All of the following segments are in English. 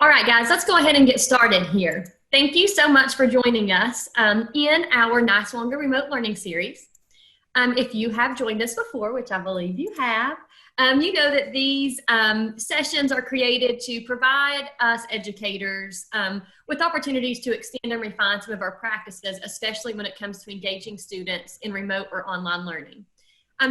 All right, guys, let's go ahead and get started here. Thank you so much for joining us in our Nice Longer Remote Learning Series. If you have joined us before, which I believe you have, you know that these sessions are created to provide us educators with opportunities to extend and refine some of our practices, especially when it comes to engaging students in remote or online learning.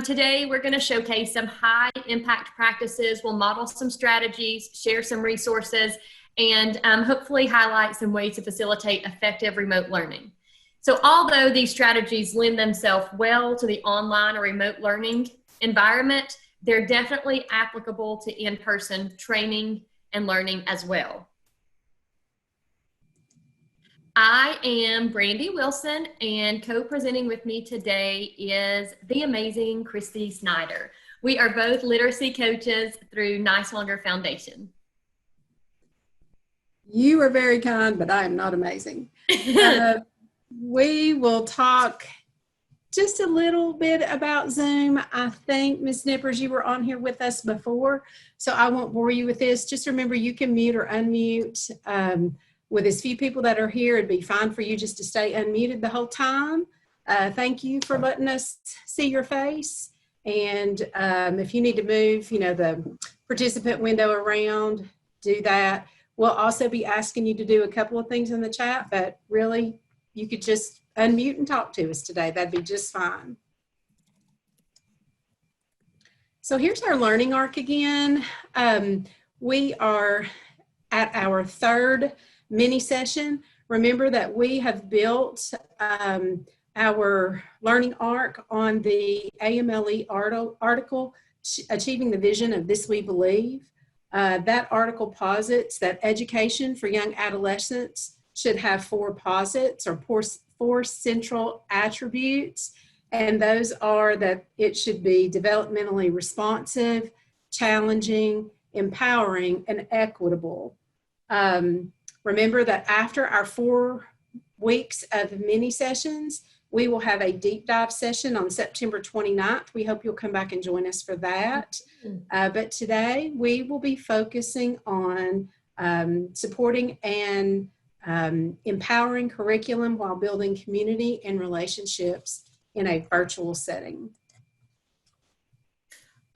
Today, we're going to showcase some high impact practices. We'll model some strategies, share some resources, and hopefully highlight some ways to facilitate effective remote learning. So although these strategies lend themselves well to the online or remote learning environment, they're definitely applicable to in-person training and learning as well. I am Brandy Wilson, and co-presenting with me today is the amazing Christie Snyder. We are both literacy coaches through Nice Longer Foundation. You are very kind, but I am not amazing. We will talk just a little bit about Zoom. I think, Ms. Nippers, you were on here with us before, so I won't bore you with this. Just remember, you can mute or unmute. With as few people that are here, it'd be fine for you just to stay unmuted the whole time. Thank you for letting us see your face. And if you need to move, the participant window around, do that. We'll also be asking you to do a couple of things in the chat, but really, you could just unmute and talk to us today. That'd be just fine. So here's our learning arc again. We are at our third mini session. Remember that we have built our learning arc on the AMLE article, Achieving the Vision of This We Believe. That article posits that education for young adolescents should have four posits or four central attributes, and those are that it should be developmentally responsive, challenging, empowering, and equitable. Remember that after our 4 weeks of mini sessions, we will have a deep dive session on September 29th. We hope you'll come back and join us for that. But today we will be focusing on supporting and empowering curriculum while building community and relationships in a virtual setting.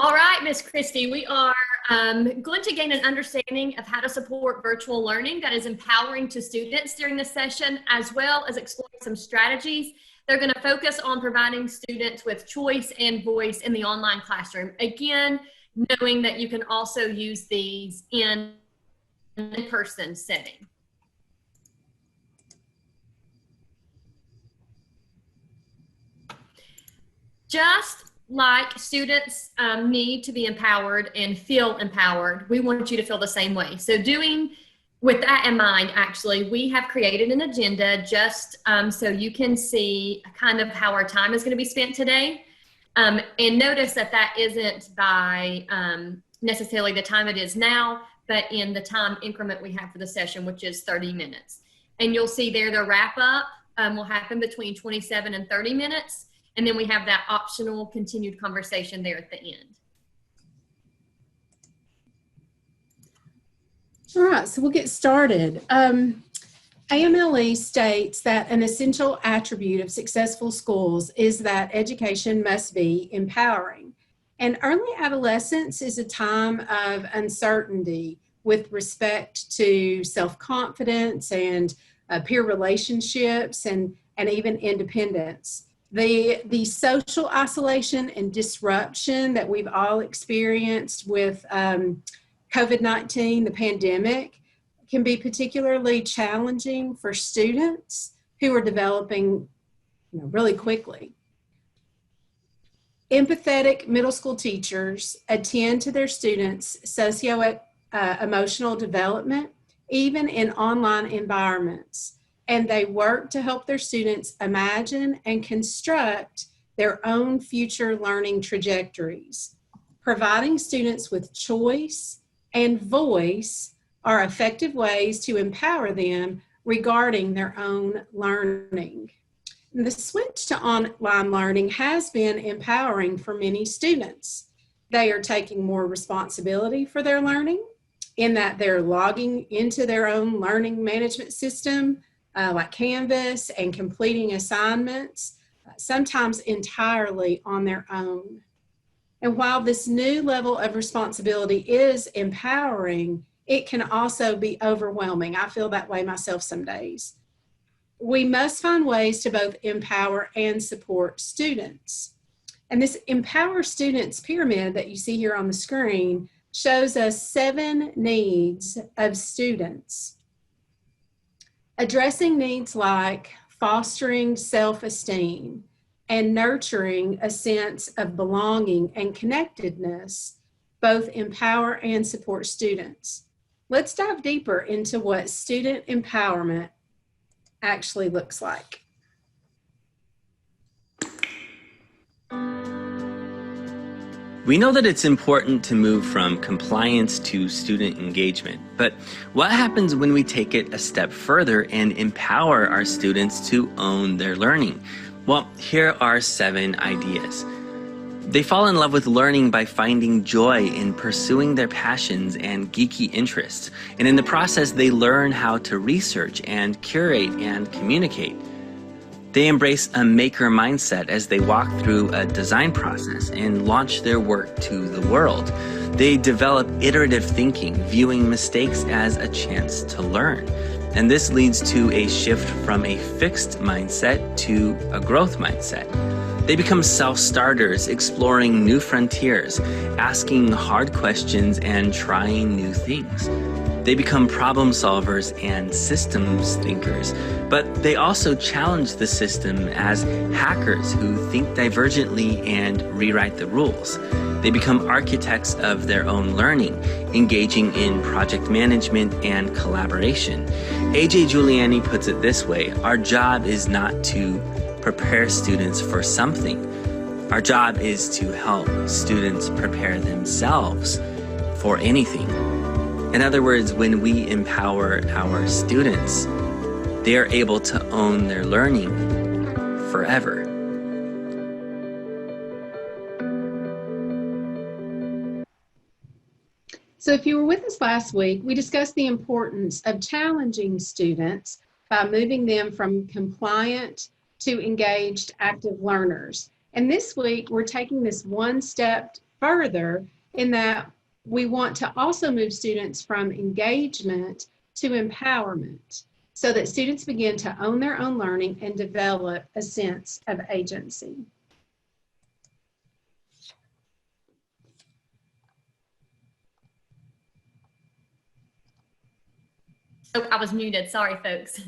All right, Ms. Christie, we are going to gain an understanding of how to support virtual learning that is empowering to students during this session, as well as exploring some strategies. They're going to focus on providing students with choice and voice in the online classroom. Again, knowing that you can also use these in in-person setting. Just like students need to be empowered and feel empowered, we want you to feel the same way. So with that in mind, actually, we have created an agenda just so you can see kind of how our time is going to be spent today. And notice that that isn't by necessarily the time it is now, but in the time increment we have for the session, which is 30 minutes. And you'll see there the wrap up will happen between 27 and 30 minutes. And then we have that optional continued conversation there at the end. All right, so we'll get started. AMLE states that an essential attribute of successful schools is that education must be empowering. And early adolescence is a time of uncertainty with respect to self-confidence and peer relationships and even independence. The social isolation and disruption that we've all experienced with COVID-19, the pandemic, can be particularly challenging for students who are developing really quickly. Empathetic middle school teachers attend to their students' socio-emotional development, even in online environments. And they work to help their students imagine and construct their own future learning trajectories. Providing students with choice and voice are effective ways to empower them regarding their own learning. And the switch to online learning has been empowering for many students. They are taking more responsibility for their learning in that they're logging into their own learning management system, like Canvas, and completing assignments, sometimes entirely on their own. And while this new level of responsibility is empowering, it can also be overwhelming. I feel that way myself some days. We must find ways to both empower and support students. And this Empower Students pyramid that you see here on the screen shows us 7 needs of students. Addressing needs like fostering self-esteem and nurturing a sense of belonging and connectedness both empower and support students. Let's dive deeper into what student empowerment actually looks like. We know that it's important to move from compliance to student engagement, but what happens when we take it a step further and empower our students to own their learning? Well, here are 7 ideas. They fall in love with learning by finding joy in pursuing their passions and geeky interests, and in the process they learn how to research and curate and communicate. They embrace a maker mindset as they walk through a design process and launch their work to the world. They develop iterative thinking, viewing mistakes as a chance to learn. And this leads to a shift from a fixed mindset to a growth mindset. They become self-starters, exploring new frontiers, asking hard questions, and trying new things. They become problem solvers and systems thinkers, but they also challenge the system as hackers who think divergently and rewrite the rules. They become architects of their own learning, engaging in project management and collaboration. A.J. Giuliani puts it this way: our job is not to prepare students for something. Our job is to help students prepare themselves for anything. In other words, when we empower our students, they are able to own their learning forever. So if you were with us last week, we discussed the importance of challenging students by moving them from compliant to engaged active learners. And this week, we're taking this one step further in that we want to also move students from engagement to empowerment so that students begin to own their own learning and develop a sense of agency. Oh, I was muted. Sorry, folks.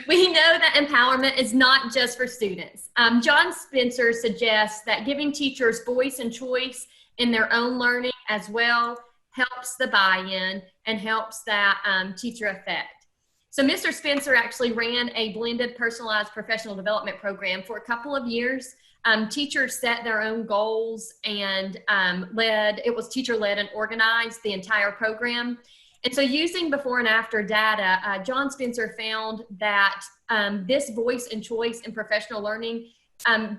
We know that empowerment is not just for students. John Spencer suggests that giving teachers voice and choice in their own learning as well helps the buy-in and helps that teacher effect. So Mr. Spencer actually ran a blended personalized professional development program for a couple of years. Teachers set their own goals and it was teacher-led and organized the entire program. And so using before and after data, John Spencer found that this voice and choice in professional learning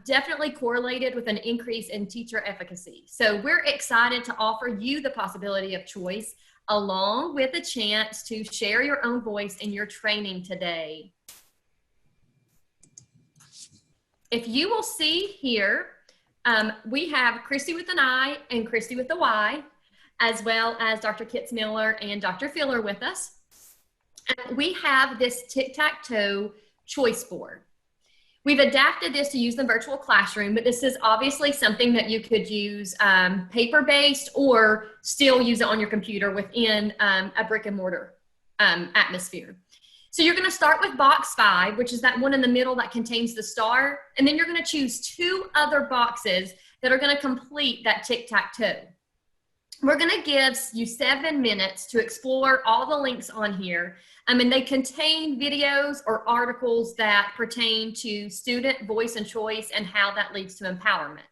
definitely correlated with an increase in teacher efficacy. So we're excited to offer you the possibility of choice along with a chance to share your own voice in your training today. If you will see here, we have Christie with an I and Christie with a Y, as well as Dr. Kitzmiller and Dr. Filler with us. And we have this tic-tac-toe choice board. We've adapted this to use in the virtual classroom, but this is obviously something that you could use paper-based or still use it on your computer within a brick and mortar atmosphere. So you're gonna start with box 5, which is that one in the middle that contains the star, and then you're gonna choose 2 other boxes that are gonna complete that tic-tac-toe. We're gonna give you 7 minutes to explore all the links on here. And they contain videos or articles that pertain to student voice and choice and how that leads to empowerment.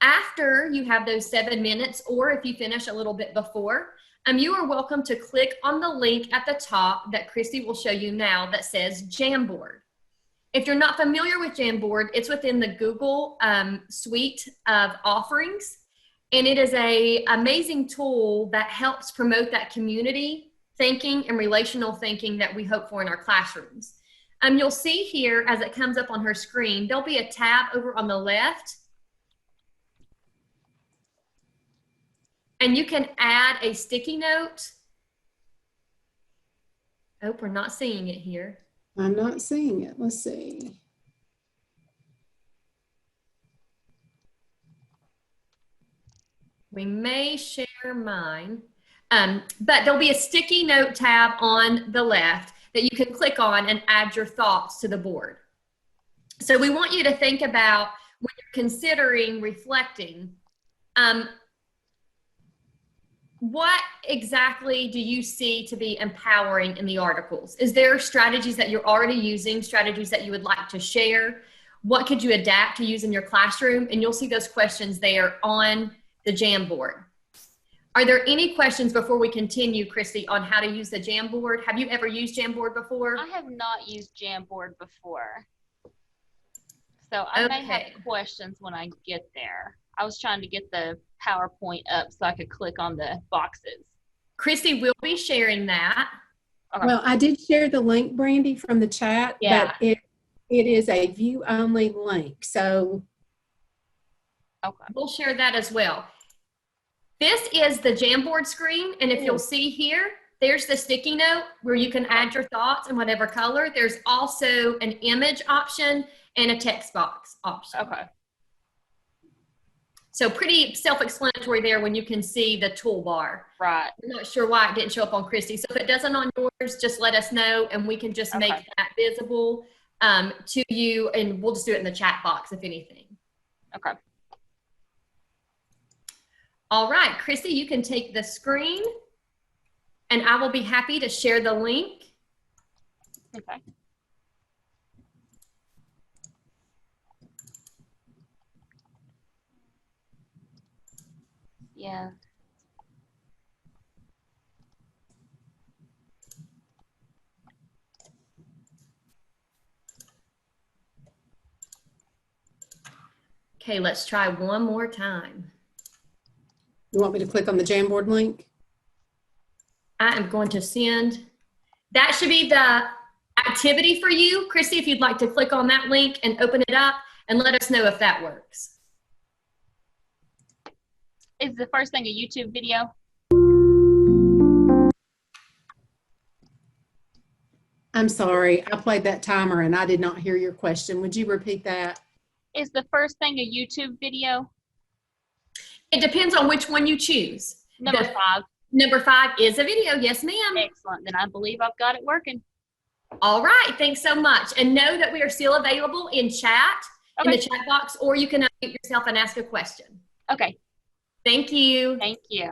After you have those 7 minutes, or if you finish a little bit before, you are welcome to click on the link at the top that Christie will show you now that says Jamboard. If you're not familiar with Jamboard, it's within the Google suite of offerings. And it is an amazing tool that helps promote that community thinking and relational thinking that we hope for in our classrooms. You'll see here as it comes up on her screen, there'll be a tab over on the left. And you can add a sticky note. Oh, we're not seeing it here. I'm not seeing it. Let's see. We may share mine, but there'll be a sticky note tab on the left that you can click on and add your thoughts to the board. So we want you to think about when you're considering reflecting, what exactly do you see to be empowering in the articles? Is there strategies that you're already using, strategies that you would like to share? What could you adapt to use in your classroom? And you'll see those questions there on the Jamboard. Are there any questions before we continue, Christy, on how to use the Jamboard? Have you ever used Jamboard before? I have not used Jamboard before. So I may have questions when I get there. I was trying to get the PowerPoint up so I could click on the boxes. Christy will be sharing that. Okay. Well, I did share the link, Brandy, from the chat, Yeah. but it is a view-only link. So Okay. We'll share that as well. This is the Jamboard screen, and if you'll see here, there's the sticky note where you can add your thoughts in whatever color. There's also an image option and a text box option. Okay. So pretty self-explanatory there when you can see the toolbar. Right. I'm not sure why it didn't show up on Christy. So if it doesn't on yours, just let us know and we can just make that visible to you, and we'll just do it in the chat box if anything. Okay. All right, Christy, you can take the screen and I will be happy to share the link. Okay. Yeah. Okay, let's try one more time. you want me to click on the Jamboard link? I am going to send, that should be the activity for you. Christy, if you'd like to click on that link and open it up and let us know if that works. Is the first thing a YouTube video? I'm sorry, I played that timer and I did not hear your question. Would you repeat that? Is the first thing a YouTube video? It depends on which one you choose. Number 5. Number 5 is a video. Yes, ma'am. Excellent. Then I believe I've got it working. All right. Thanks so much. And know that we are still available in chat, in the chat box, or you can unmute yourself and ask a question. Okay. Thank you. Thank you.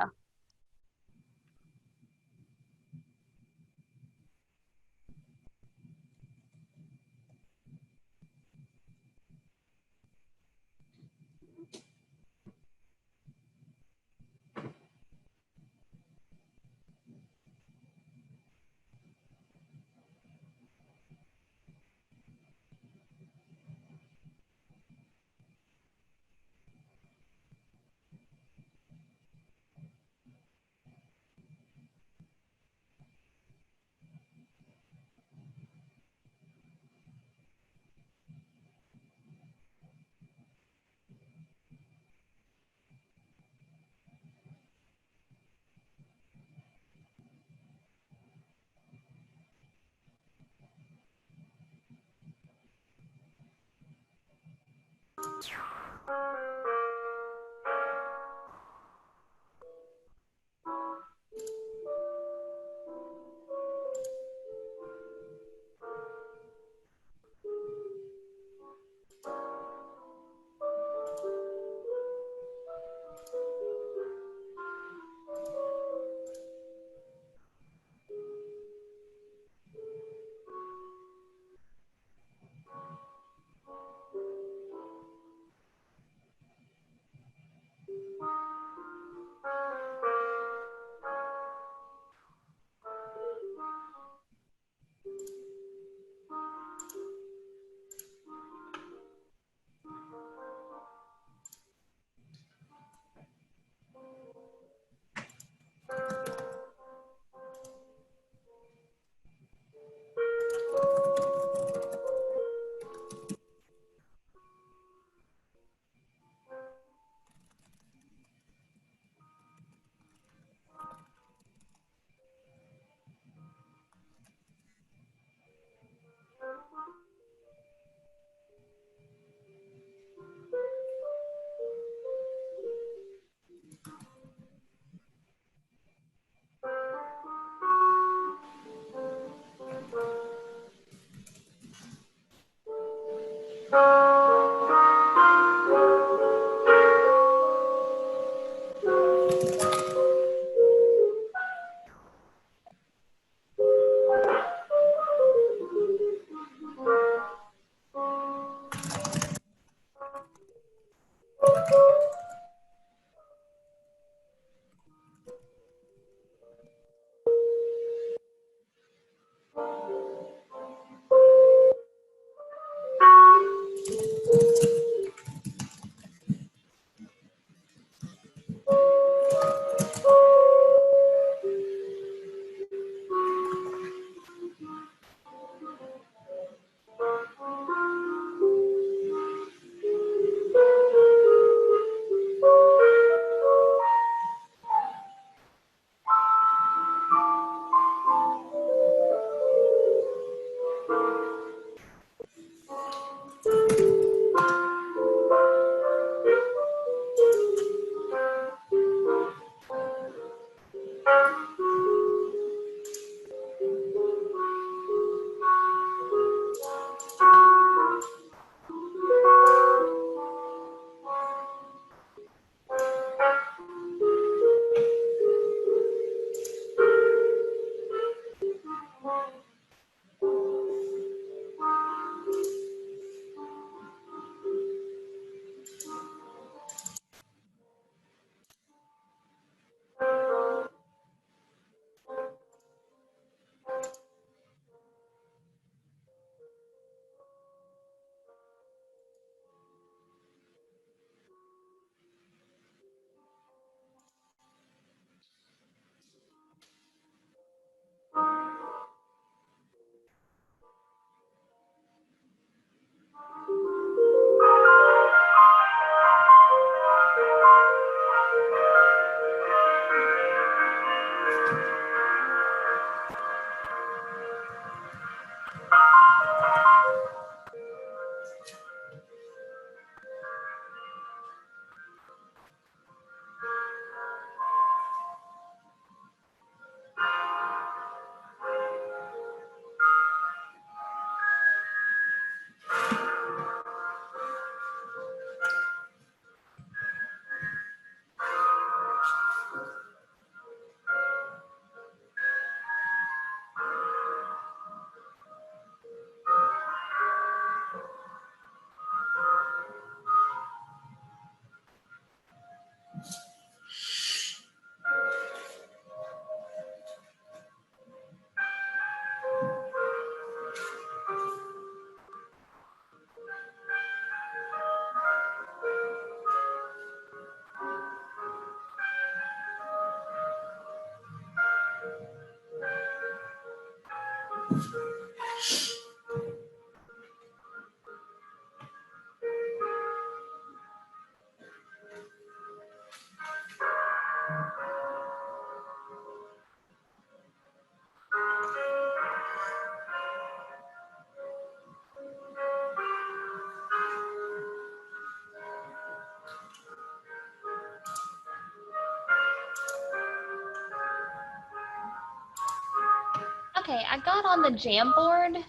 Okay, I got on the Jamboard.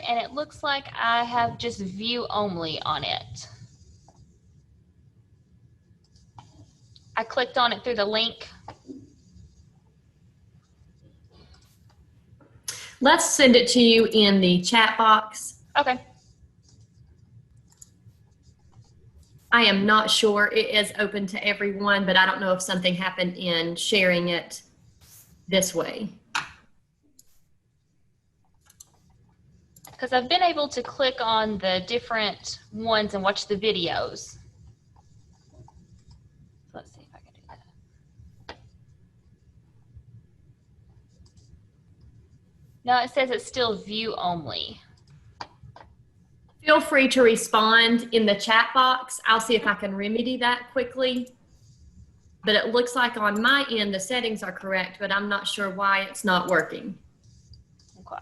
And it looks like I have just view only on it. I clicked on it through the link. Let's send it to you in the chat box. Okay. I am not sure it is open to everyone, but I don't know if something happened in sharing it this way. Because I've been able to click on the different ones and watch the videos. So let's see if I can do that. No, it says it's still view only. Feel free to respond in the chat box. I'll see if I can remedy that quickly. But it looks like on my end, the settings are correct, but I'm not sure why it's not working. Okay.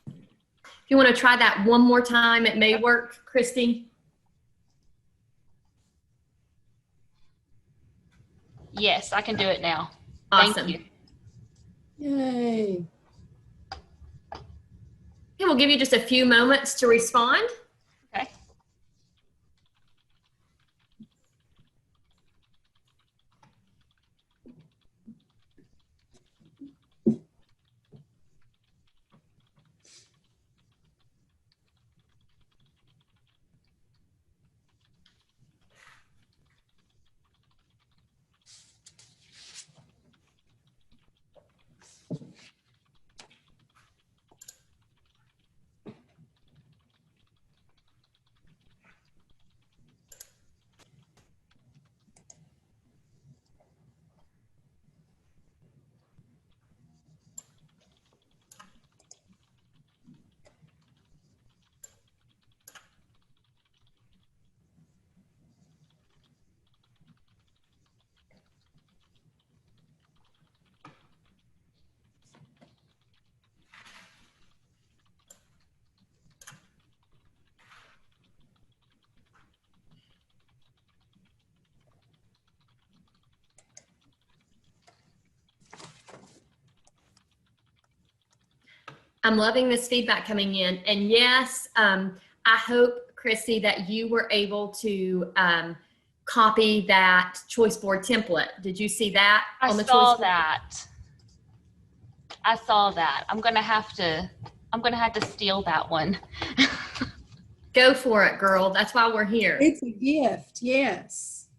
If you want to try that one more time, it may work, Christy. Yes, I can do it now. Awesome. Thank you. Yay. Okay, we'll give you just a few moments to respond. Okay. I'm loving this feedback coming in. And yes, I hope, Christy, that you were able to copy that choice board template. Did you see that on the choice board? I saw that. I'm gonna have to steal that one. Go for it, girl. That's why we're here. It's a gift, yes.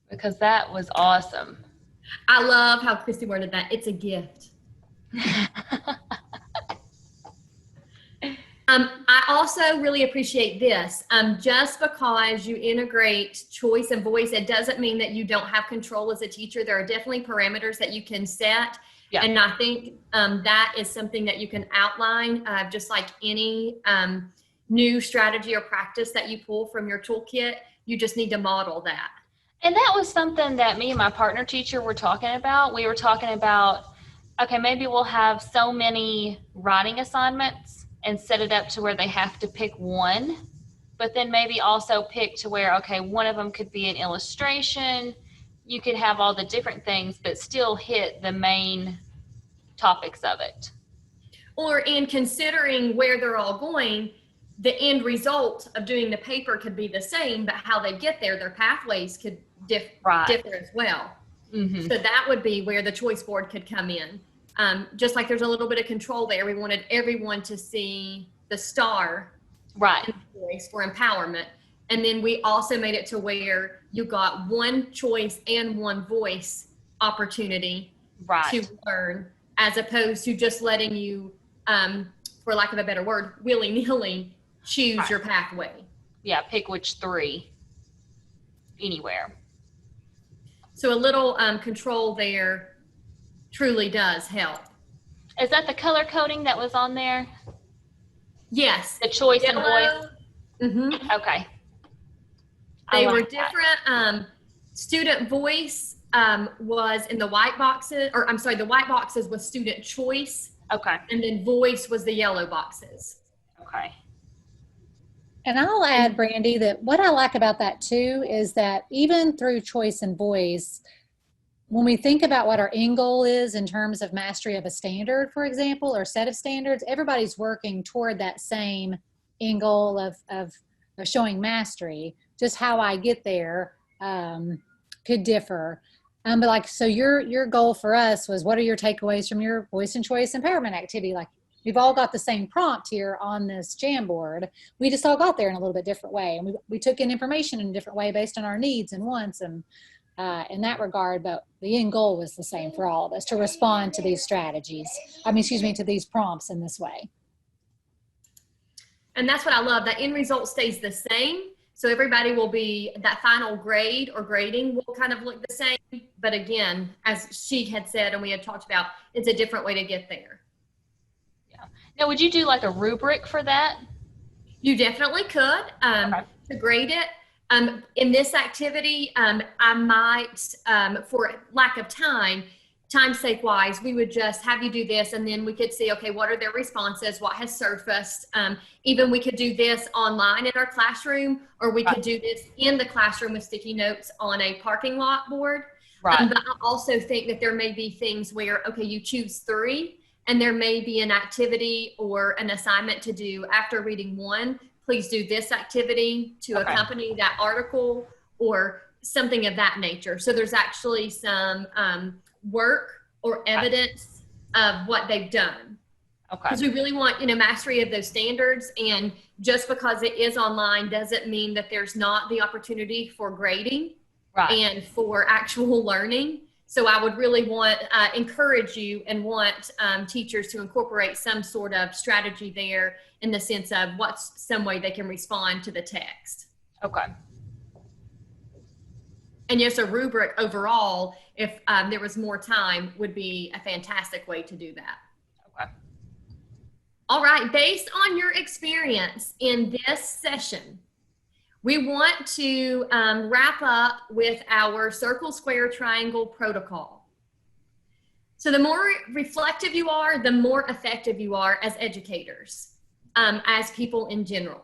Because that was awesome. I love how Christy worded that. It's a gift. I also really appreciate this. Just because you integrate choice and voice, it doesn't mean that you don't have control as a teacher. There are definitely parameters that you can set. Yeah. And I think that is something that you can outline, just like any new strategy or practice that you pull from your toolkit. You just need to model that. And that was something that me and my partner teacher were talking about. We were talking about, okay, maybe we'll have so many writing assignments and set it up to where they have to pick one, but then maybe also pick to where, okay, one of them could be an illustration. You could have all the different things, but still hit the main topics of it. Or in considering where they're all going, the end result of doing the paper could be the same, but how they get there, their pathways could differ as well. Mm-hmm. So that would be where the choice board could come in. Just like there's a little bit of control there. We wanted everyone to see the star in voice for empowerment. And then we also made it to where you got one choice and one voice opportunity to learn, as opposed to just letting you for lack of a better word, willy-nilly choose Right. your pathway. Yeah, pick which 3 anywhere. So a little control there truly does help. Is that the color coding that was on there? Yes. The choice and Yellow. voice? Okay. They were like that. different. Student voice was in the white boxes, or I'm sorry, the white boxes was student choice, Okay. and then voice was the yellow boxes. Okay. And I'll add, Brandy, that what I like about that too is that even through choice and voice, when we think about what our end goal is in terms of mastery of a standard, for example, or set of standards, everybody's working toward that same end goal of showing mastery. Just how I get there could differ. But like, so your goal for us was, what are your takeaways from your voice and choice empowerment activity? Like, we've all got the same prompt here on this Jamboard. We just all got there in a little bit different way. And we took in information in a different way based on our needs and wants and in that regard, but the end goal was the same for all of us, to respond to these strategies. To these prompts in this way. And that's what I love. That end result stays the same. So everybody will be, that final grade or grading will kind of look the same. But again, as she had said, and we had talked about, it's a different way to get there. Yeah. Now, would you do like a rubric for that? You definitely could to grade it. In this activity, I might, for lack of time sake wise, we would just have you do this, and then we could see, okay, what are their responses? What has surfaced? Even we could do this online in our classroom, or we could do this in the classroom with sticky notes on a parking lot board. Right. But I also think that there may be things where, okay, you choose 3, and there may be an activity or an assignment to do after reading 1. Please do this activity to accompany that article, or something of that nature. So there's actually some work or evidence of what they've done. Okay. Because we really want, mastery of those standards. And just because it is online doesn't mean that there's not the opportunity for grading and for actual learning. So I would really encourage you and want teachers to incorporate some sort of strategy there, in the sense of what's some way they can respond to the text. Okay. And yes, a rubric overall, if there was more time, would be a fantastic way to do that. Okay. All right, based on your experience in this session, we want to wrap up with our circle, square, triangle protocol. So the more reflective you are, the more effective you are as educators, as people in general.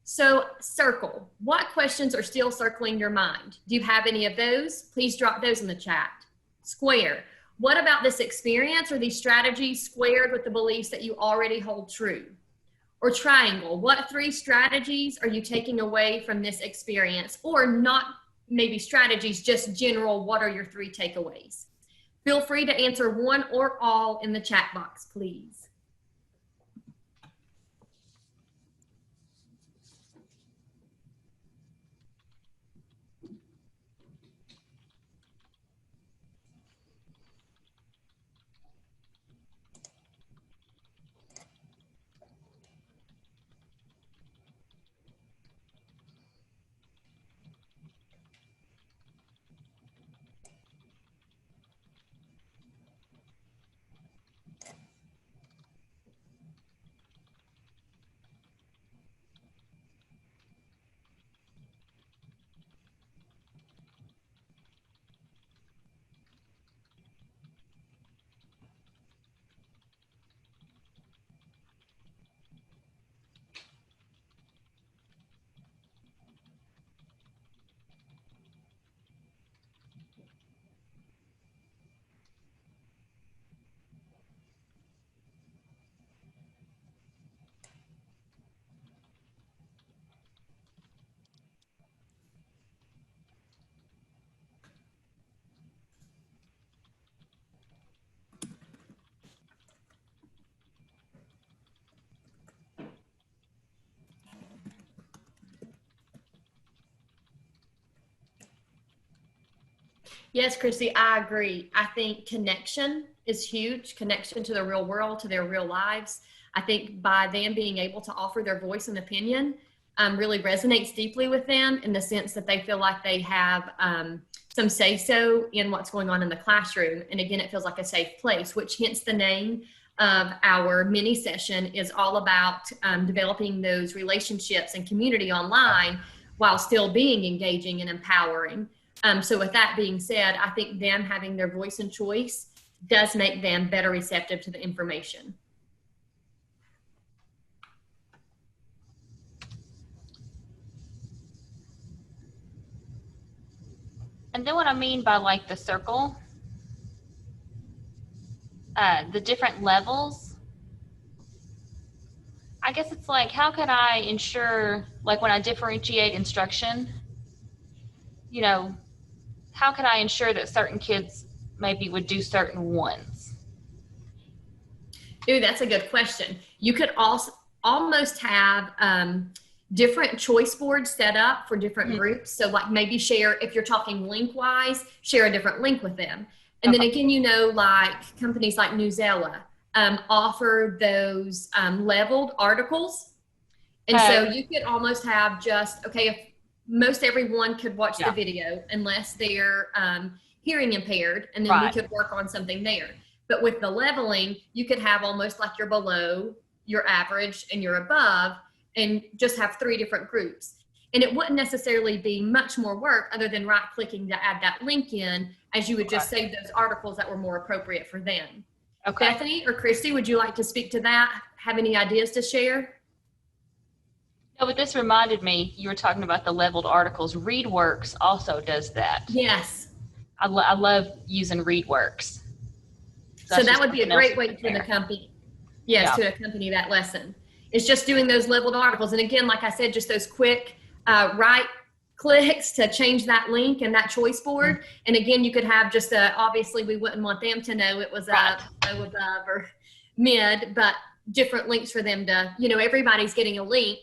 So circle, what questions are still circling your mind? Do you have any of those? Please drop those in the chat. Square, what about this experience or these strategies squared with the beliefs that you already hold true? Or triangle, what 3 strategies are you taking away from this experience? Or not maybe strategies, just general, what are your 3 takeaways? Feel free to answer one or all in the chat box, please. Yes, Christy, I agree. I think connection is huge, connection to the real world, to their real lives. I think by them being able to offer their voice and opinion really resonates deeply with them in the sense that they feel like they have some say-so in what's going on in the classroom. And again, it feels like a safe place, which hence the name of our mini session is all about developing those relationships and community online while still being engaging and empowering. So with that being said, I think them having their voice and choice does make them better receptive to the information. And then what I mean by like the circle, the different levels, I guess it's like, how can I ensure, like when I differentiate instruction, you know, how can I ensure that certain kids maybe would do certain ones? Ooh, that's a good question. You could also almost have different choice boards set up for different groups. So like maybe share, if you're talking link wise, share a different link with them. And then again, you know, like companies like Newsella offer those leveled articles. And so you could almost have just, okay, if most everyone could watch the video unless they're hearing impaired, and then we could work on something there. But with the leveling, you could have almost like your below, your average, and your above, and just have 3 different groups. And it wouldn't necessarily be much more work other than right-clicking to add that link in, as you would just save those articles that were more appropriate for them. Okay. Bethany or Christy, would you like to speak to that? Have any ideas to share? No, but this reminded me, you were talking about the leveled articles. ReadWorks also does that. Yes. I love using ReadWorks. So that would be a great way to accompany, to accompany that lesson. It's just doing those leveled articles. And again, like I said, just those quick right clicks to change that link and that choice board. And again, you could have just obviously we wouldn't want them to know it was low, above, or mid, but different links for them to, you know, everybody's getting a link.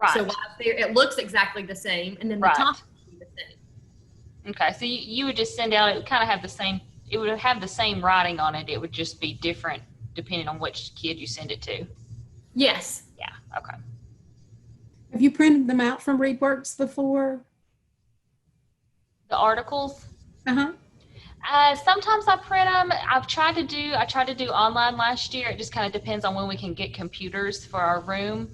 Right. So it looks exactly the same. And then the top would be the same. Okay. So you would just send out, it would kind of have the same, it would have the same writing on it. It would just be different depending on which kid you send it to. Yes. Yeah. Okay. Have you printed them out from ReadWorks before? The articles? Uh-huh. Sometimes I print them. I tried to do online last year. It just kind of depends on when we can get computers for our room.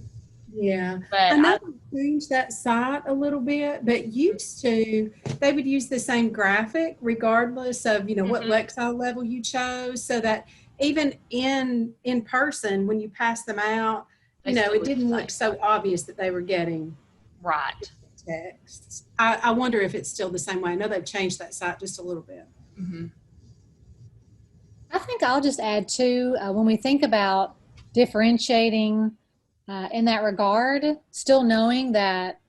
Yeah. But I know they changed that site a little bit, but used to, they would use the same graphic regardless of, you know, what Lexile level you chose, so that even in person, when you pass them out, you know, it didn't look so obvious that they were getting texts. I wonder if it's still the same way. I know they've changed that site just a little bit. I think I'll just add too, when we think about differentiating in that regard, still knowing that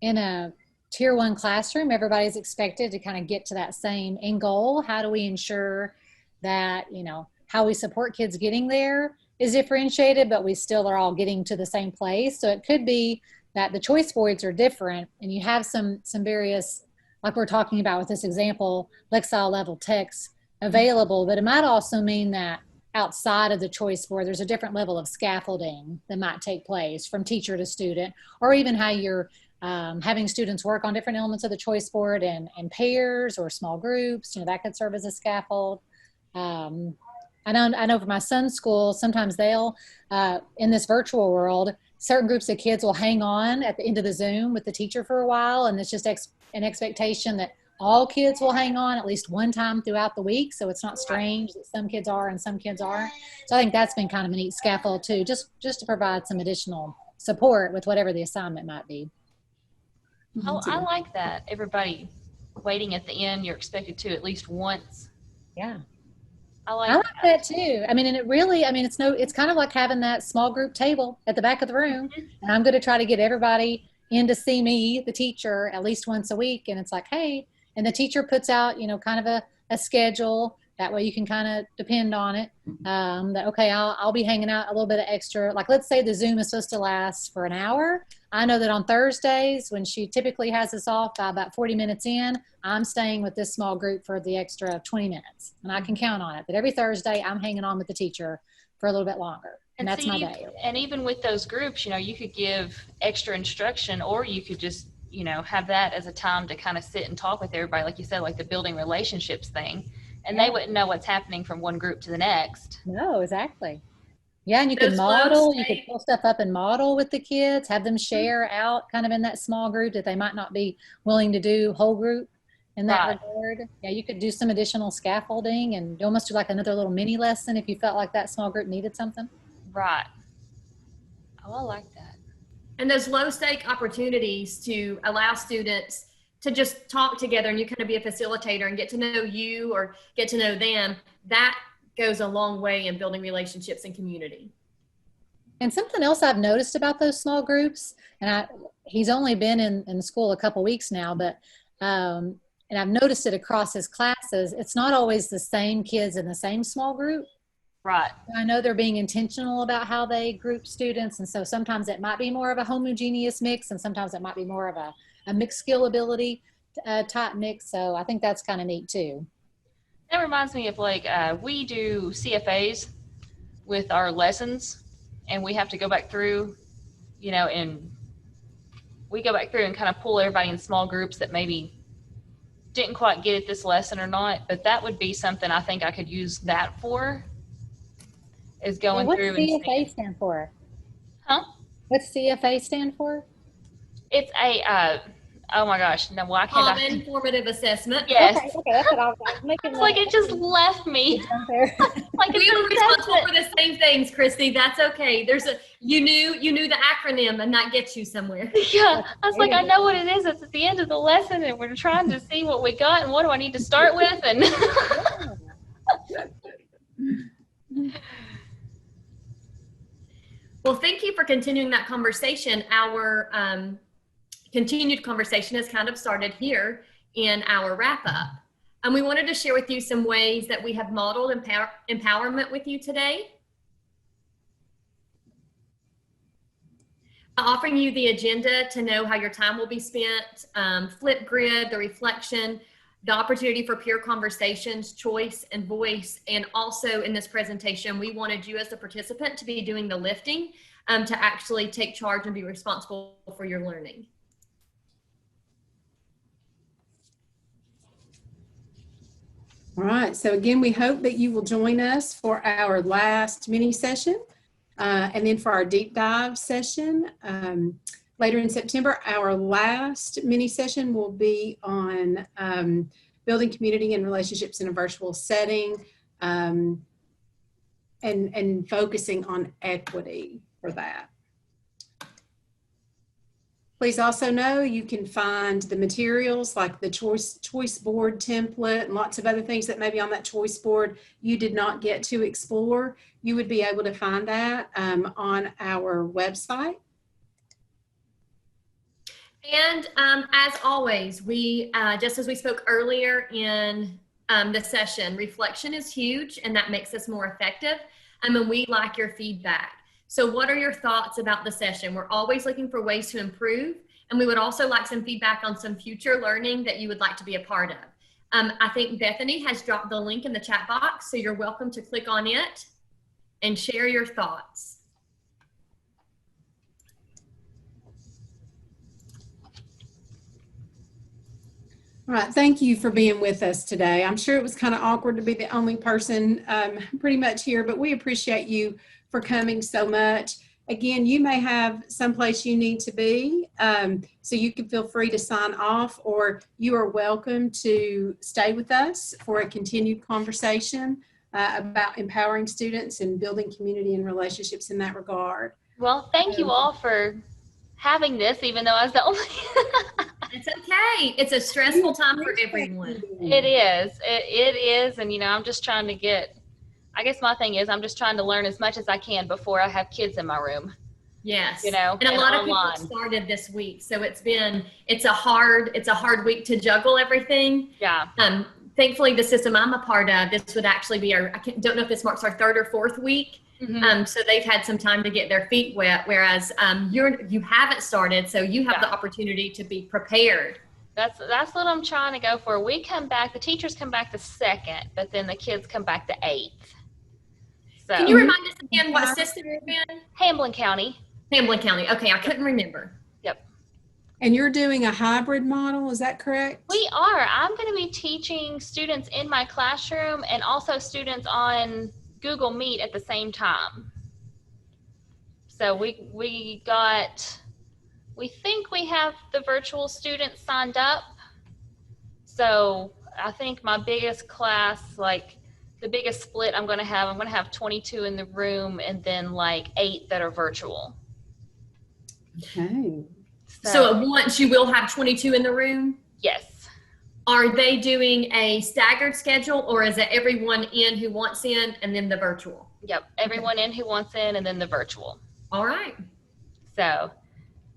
in a tier 1 classroom, everybody's expected to kind of get to that same end goal. How do we ensure that, you know, how we support kids getting there is differentiated, but we still are all getting to the same place? So it could be that the choice boards are different and you have some various, like we're talking about with this example, Lexile level text available, but it might also mean that outside of the choice board, there's a different level of scaffolding that might take place from teacher to student, or even how you're having students work on different elements of the choice board in pairs or small groups. You know, that could serve as a scaffold. I know for my son's school, sometimes they'll, in this virtual world, certain groups of kids will hang on at the end of the Zoom with the teacher for a while, and it's just an expectation that all kids will hang on at least one time throughout the week, so it's not strange that some kids are and some kids aren't. So I think that's been kind of a neat scaffold too, just to provide some additional support with whatever the assignment might be. Oh, I like that. Everybody waiting at the end, you're expected to at least once. Yeah. I like that too. I mean, and it really, I mean, it's kind of like having that small group table at the back of the room, and I'm going to try to get everybody in to see me, the teacher, at least once a week. And it's like, hey, and the teacher puts out, you know, kind of a schedule. That way you can kind of depend on it. That, okay, I'll be hanging out a little bit of extra. Like, let's say the Zoom is supposed to last for an hour. I know that on Thursdays, when she typically has us off by about 40 minutes in, I'm staying with this small group for the extra 20 minutes. And I can count on it. But every Thursday, I'm hanging on with the teacher for a little bit longer. And that's my see, day. And even with those groups, you could give extra instruction, or you could just, have that as a time to kind of sit and talk with everybody, like you said, like the building relationships thing. And they wouldn't know what's happening from one group to the next. No, exactly. Yeah, and you Those could model, flow you could state- pull stuff up and model with the kids, have them share out kind of in that small group that they might not be willing to do whole group in that Right. regard. Yeah, you could do some additional scaffolding and almost do like another little mini lesson if you felt like that small group needed something. Right. Oh, I like that. And those low stake opportunities to allow students to just talk together, and you kind of be a facilitator and get to know you or get to know them, that goes a long way in building relationships and community. And something else I've noticed about those small groups, and he's only been in school a couple weeks now, but and I've noticed it across his classes, it's not always the same kids in the same small group. Right. I know they're being intentional about how they group students, and so sometimes it might be more of a homogeneous mix, and sometimes it might be more of a mixed skill ability type mix. So I think that's kind of neat too. That reminds me of we do CFAs with our lessons, and we have to go back through, and we go back through and kind of pull everybody in small groups that maybe didn't quite get it this lesson or not. But that would be something I think I could use that for, is going What's through CFA stand for? Huh? What's CFA stand for? It's a oh my gosh, no, why can't I? Common formative assessment. Yes. Okay, that's what I was making. It's like it just left me. Like We were it's responsible for the same things, Christy. That's okay. You knew the acronym, and that gets you somewhere. Yeah, I was like, I know what it is. It's at the end of the lesson, and we're trying to see what we got and what do I need to start with. And Well, thank you for continuing that conversation. Our continued conversation has kind of started here in our wrap up. And we wanted to share with you some ways that we have modeled empowerment with you today. Offering you the agenda to know how your time will be spent, Flipgrid, the reflection, the opportunity for peer conversations, choice and voice. And also in this presentation, we wanted you as the participant to be doing the lifting, to actually take charge and be responsible for your learning. All right, so again, we hope that you will join us for our last mini session and then for our deep dive session later in September. Our last mini session will be on building community and relationships in a virtual setting and focusing on equity for that. Please also know you can find the materials like the choice board template and lots of other things that may be on that choice board you did not get to explore. You would be able to find that on our website. And as always, we, just as we spoke earlier in the session, reflection is huge, and that makes us more effective. And we like your feedback. So what are your thoughts about the session? We're always looking for ways to improve, and we would also like some feedback on some future learning that you would like to be a part of. I think Bethany has dropped the link in the chat box, so you're welcome to click on it and share your thoughts. All right, thank you for being with us today. I'm sure it was kind of awkward to be the only person pretty much here, but we appreciate you for coming so much. Again, you may have someplace you need to be, so you can feel free to sign off, or you are welcome to stay with us for a continued conversation about empowering students and building community and relationships in that regard. well, thank you all for having this, even though I was the only. It's okay. It's a stressful time for everyone. It is. It is. And, I'm just trying to get, I guess my thing is I'm just trying to learn as much as I can before I have kids in my room. Yes. And a lot of online. people started this week. So it's a hard week to juggle everything. Yeah. Thankfully the system I'm a part of, this would actually be don't know if this marks our third or fourth week. Mm-hmm. So they've had some time to get their feet wet, whereas you haven't started, so you have the opportunity to be prepared. That's what I'm trying to go for. We come back, the teachers come back the 2nd, but then the kids come back the 8th. So, Can you remind us again what system you're in? Hamblin County. Hamblin County. Okay, I couldn't remember. Yep. And you're doing a hybrid model, is that correct? We are. I'm going to be teaching students in my classroom and also students on Google Meet at the same time. So we think we have the virtual students signed up. So I think my biggest class, like the biggest split I'm going to have 22 in the room and then like 8 that are virtual. Okay. So at once you will have 22 in the room? Yes. Are they doing a staggered schedule, or is it everyone in who wants in and then the virtual? Yep. Everyone in who wants in and then the virtual. All right. So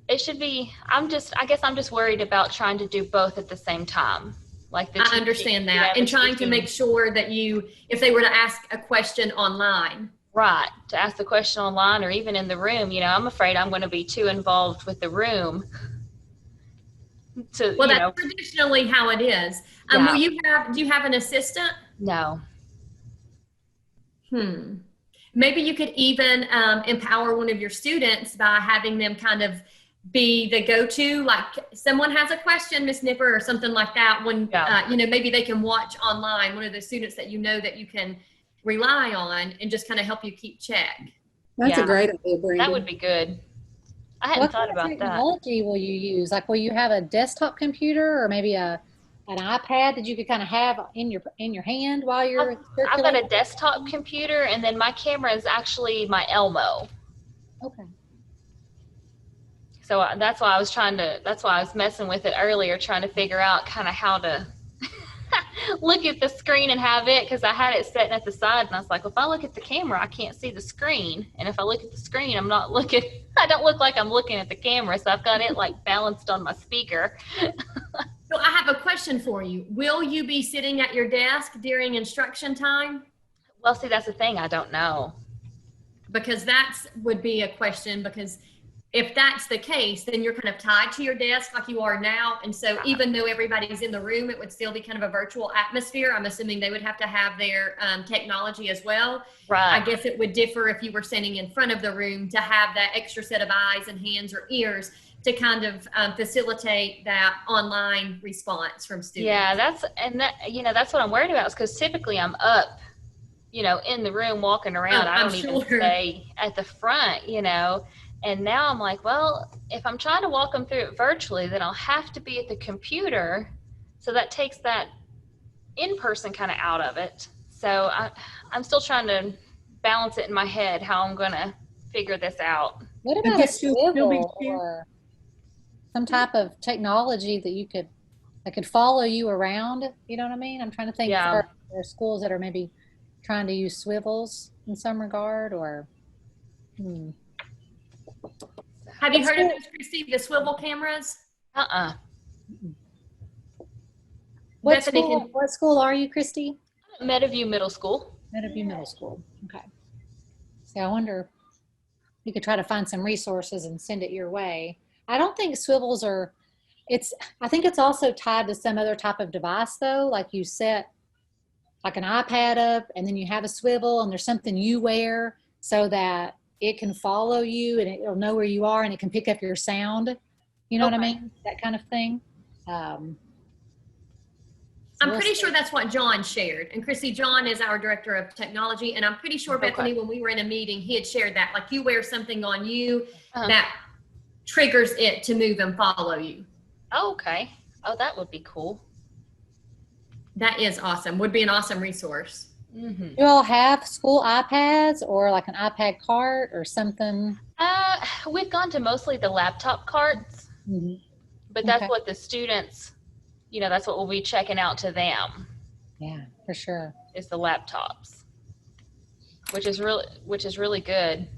it should be, I guess I'm just worried about trying to do both at the same time. Like I understand that. And trying to make sure that if they were to ask a question online. Right. To ask the question online or even in the room, I'm afraid I'm going to be too involved with the room. Well, that's traditionally how it is. Yeah. Do you have an assistant? No. Maybe you could even empower one of your students by having them kind of be the go-to, like someone has a question, Miss Nipper, or something like that. When maybe they can watch online, one of the students that that you can rely on, and just kind of help you keep check. That's a great idea, Brandon. That would be good. I hadn't thought about that. What technology will you use? Like, will you have a desktop computer or maybe an iPad that you could kind of have in your hand while you're I've got a desktop computer, and then my camera is actually my Elmo. Okay. So that's why I was messing with it earlier, trying to figure out kind of how to look at the screen and have it, because I had it sitting at the side, and I was like, well, if I look at the camera, I can't see the screen. And if I look at the screen, I don't look like I'm looking at the camera. So I've got it like balanced on my speaker. So I have a question for you. Will you be sitting at your desk during instruction time? Well, see, that's the thing. I don't know. Because would be a question, because if that's the case, then you're kind of tied to your desk like you are now. And so even though everybody's in the room, it would still be kind of a virtual atmosphere. I'm assuming they would have to have their technology as well. Right. I guess it would differ if you were standing in front of the room to have that extra set of eyes and hands or ears to kind of facilitate that online response from students. Yeah, that's what I'm worried about, is because typically I'm up, in the room walking around. I don't even stay at the front, And now I'm like, well, if I'm trying to walk them through it virtually, then I'll have to be at the computer. So that takes that in-person kind of out of it. So I'm still trying to balance it in my head, how I'm going to figure this out. What about a swivel or some type of technology that could follow you around? You know what I mean? I'm trying to think. Yeah. There are schools that are maybe trying to use swivels in some regard, or Have you heard of those, Christy, the swivel cameras? What school are you, Christy? Meadowview Middle School. Meadowview Middle School. Okay. So I wonder, you could try to find some resources and send it your way. I don't think swivels I think it's also tied to some other type of device though. Like you set like an iPad up and then you have a swivel and there's something you wear so that it can follow you and it'll know where you are and it can pick up your sound. You know what I mean? That kind of thing. I'm pretty sure that's what John shared. And Chrissy, John is our director of technology. And I'm pretty sure, Bethany, when we were in a meeting, he had shared that. Like you wear something on you that triggers it to move and follow you. Oh, okay. Oh, that would be cool. That is awesome. Would be an awesome resource. Mm-hmm. You all have school iPads or like an iPad cart or something? We've gone to mostly the laptop carts, but that's what the students, that's what we'll be checking out to them. Yeah, for sure. Is the laptops, which is really good.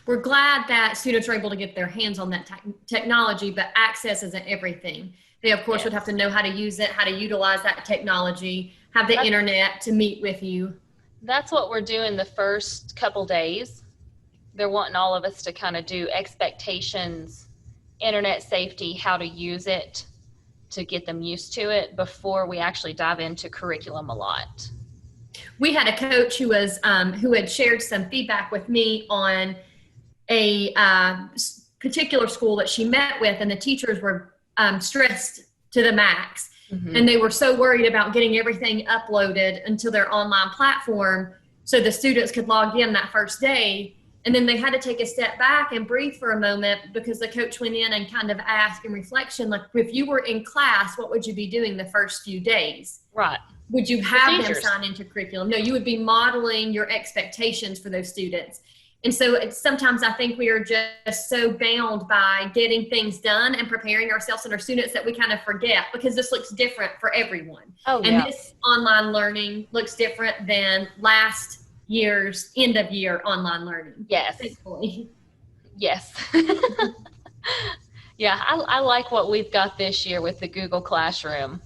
We're glad that students are able to get their hands on that technology, but access isn't everything. They, of course, would have to know how to use it, how to utilize that technology, have the internet to meet with you. That's what we're doing the first couple days. They're wanting all of us to kind of do expectations, internet safety, how to use it, to get them used to it before we actually dive into curriculum a lot. We had a coach who had shared some feedback with me on a particular school that she met with, and the teachers were stressed to the max. Mm-hmm. And they were so worried about getting everything uploaded into their online platform so the students could log in that first day. And then they had to take a step back and breathe for a moment, because the coach went in and kind of asked in reflection, like, if you were in class, what would you be doing the first few days? Right. Would you have Procedures. them sign into curriculum? No, you would be modeling your expectations for those students. And so sometimes I think we are just so bound by getting things done and preparing ourselves and our students that we kind of forget, because this looks different for everyone. Oh, and yeah. This online learning looks different than last year's end of year online learning. Yes. Thankfully. Yes. Yeah, I like what we've got this year with the Google Classroom.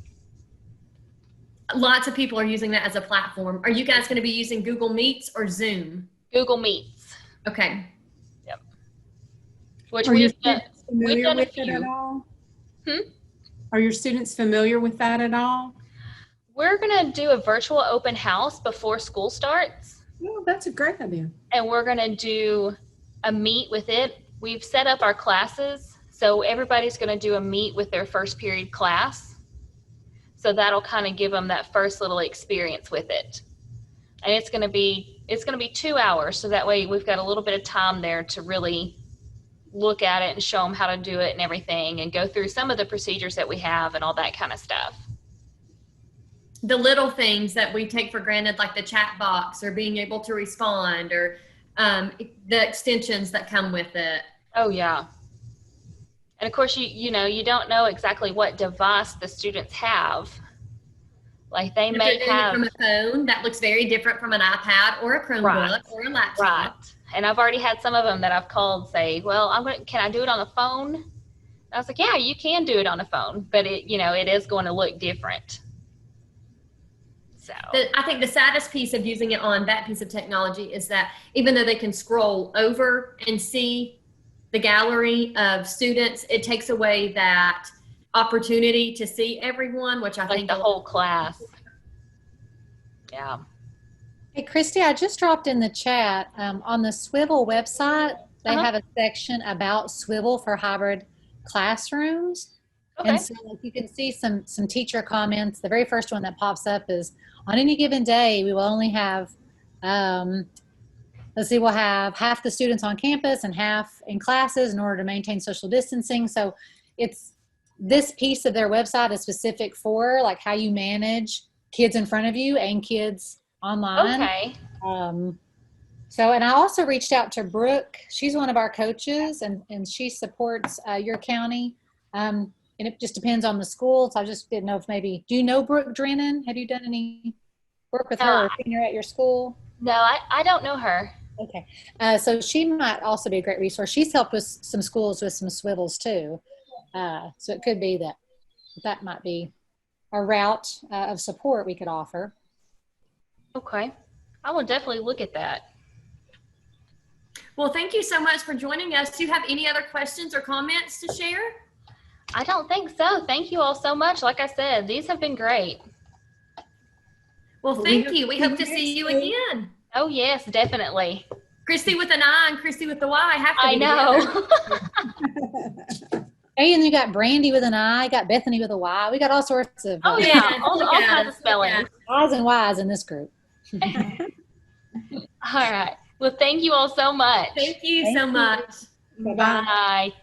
Lots of people are using that as a platform. Are you guys going to be using Google Meets or Zoom? Google Meets. Okay. Yep. Which Are your we've done students familiar a with it few. at all? Hmm? Are your students familiar with that at all? We're going to do a virtual open house before school starts, Oh, that's a great idea. and we're going to do a meet with it. We've set up our classes, so everybody's going to do a meet with their first period class. So that'll kind of give them that first little experience with it. And it's going to be 2 hours, so that way we've got a little bit of time there to really look at it and show them how to do it and everything, and go through some of the procedures that we have and all that kind of stuff. The little things that we take for granted, like the chat box or being able to respond, or the extensions that come with it. Oh, yeah. And of course, you don't know exactly what device the students have. Like they If may they're doing have. it from a phone, that looks very different from an iPad or a Chromebook Right. or a laptop. Right. And I've already had some of them that I've called say, well, can I do it on the phone? And I was like, yeah, you can do it on the phone, but it is going to look different. So. I think the saddest piece of using it on that piece of technology is that even though they can scroll over and see the gallery of students, it takes away that opportunity to see everyone, which I like think the whole class. Yeah. Hey, Christy, I just dropped in the chat on the Swivel website. They Uh-huh. have a section about Swivel for hybrid classrooms. Okay. And so you can see some teacher comments. The very first one that pops up is, on any given day, we will only have, we'll have half the students on campus and half in classes in order to maintain social distancing. So this piece of their website is specific for like how you manage kids in front of you and kids online. Okay. And I also reached out to Brooke. She's one of our coaches, and she supports your county. And it just depends on the school. So I just didn't know if maybe, do you know Brooke Drennan? Have you done any work with her or seen her at your school? No, I don't know her. Okay. So she might also be a great resource. She's helped with some schools with some swivels too. So it could be that might be a route of support we could offer. Okay. I will definitely look at that. Well, thank you so much for joining us. Do you have any other questions or comments to share? I don't think so. Thank you all so much. Like I said, these have been great. Well, thank you. We hope to see you again. Oh, yes, definitely. Christy with an I and Christy with the Y have to I be know. together. Hey, and you got Brandy with an I, got Bethany with a Y. We got all sorts of Oh, yeah. All kinds of spellings. I's and Y's in this group. All right. Well, thank you all so much. Thank you so much. Bye-bye. Bye.